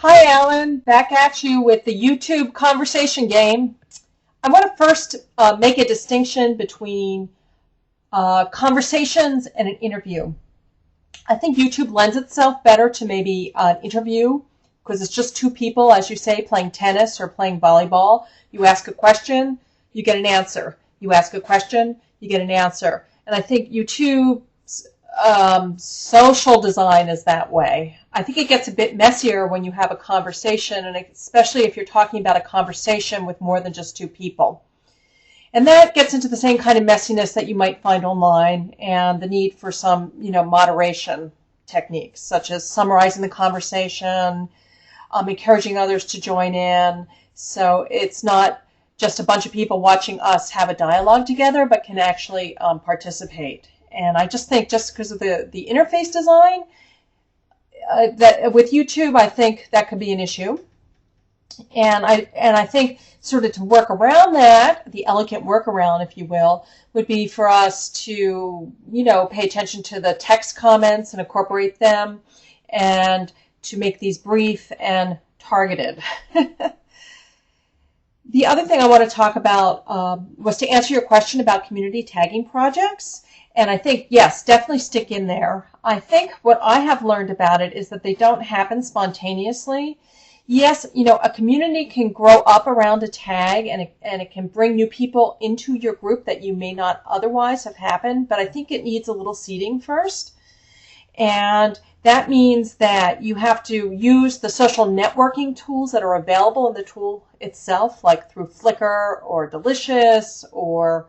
Hi, Alan. Back at you with the YouTube conversation game. I want to first make a distinction between conversations and an interview. I think YouTube lends itself better to maybe an interview because it's just two people, as you say, playing tennis or playing volleyball. You ask a question, you get an answer. You ask a question, you get an answer. And I think YouTube's social design is that way. I think it gets a bit messier when you have a conversation, and especially if you're talking about a conversation with more than just two people. And that gets into the same kind of messiness that you might find online and the need for some, moderation techniques, such as summarizing the conversation, encouraging others to join in. So it's not just a bunch of people watching us have a dialogue together, but can actually participate. And I just think just because of the interface design, that with YouTube, I think that could be an issue. And I think sort of to work around that, the elegant workaround, if you will, would be for us to, pay attention to the text comments and incorporate them, and to make these brief and targeted. The other thing I want to talk about was to answer your question about community tagging projects. And I think, yes, definitely stick in there. I think what I have learned about it is that they don't happen spontaneously. Yes, a community can grow up around a tag, and it can bring new people into your group that you may not otherwise have happened, but I think it needs a little seeding first. And that means that you have to use the social networking tools that are available in the tool itself, like through Flickr or Delicious or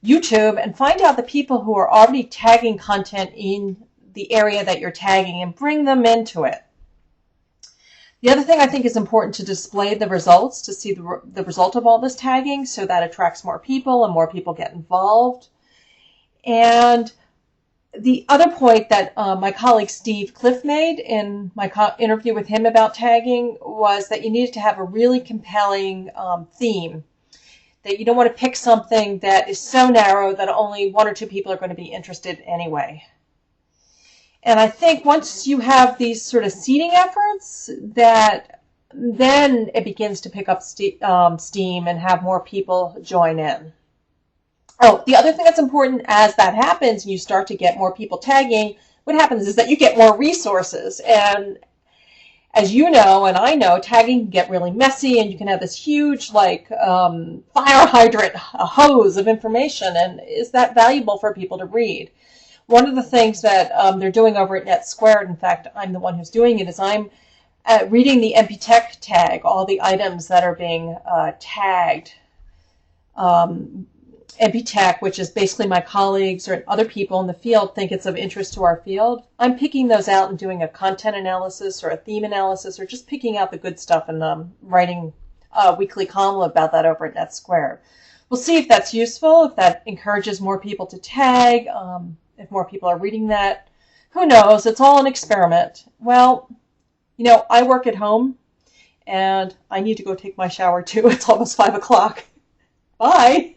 YouTube, and find out the people who are already tagging content in the area that you're tagging and bring them into it. The other thing I think is important to display the results, to see the result of all this tagging, so that attracts more people and more people get involved. And the other point that my colleague Steve Cliff made in my interview with him about tagging was that you needed to have a really compelling theme. That you don't want to pick something that is so narrow that only one or two people are going to be interested anyway. And I think once you have these sort of seeding efforts, that then it begins to pick up steam and have more people join in. Oh, the other thing that's important as that happens and you start to get more people tagging, what happens is that you get more resources. And as you know, and I know, tagging can get really messy, and you can have this huge, fire hydrant, a hose of information. And is that valuable for people to read? One of the things that they're doing over at NetSquared, in fact, I'm the one who's doing it, is I'm reading the MPTech tag, all the items that are being tagged. MPTech, which is basically my colleagues or other people in the field think it's of interest to our field. I'm picking those out and doing a content analysis or a theme analysis, or just picking out the good stuff and writing a weekly column about that over at NetSquared. We'll see if that's useful, if that encourages more people to tag, if more people are reading that. Who knows? It's all an experiment. Well, I work at home, and I need to go take my shower too. It's almost 5 o'clock. Bye.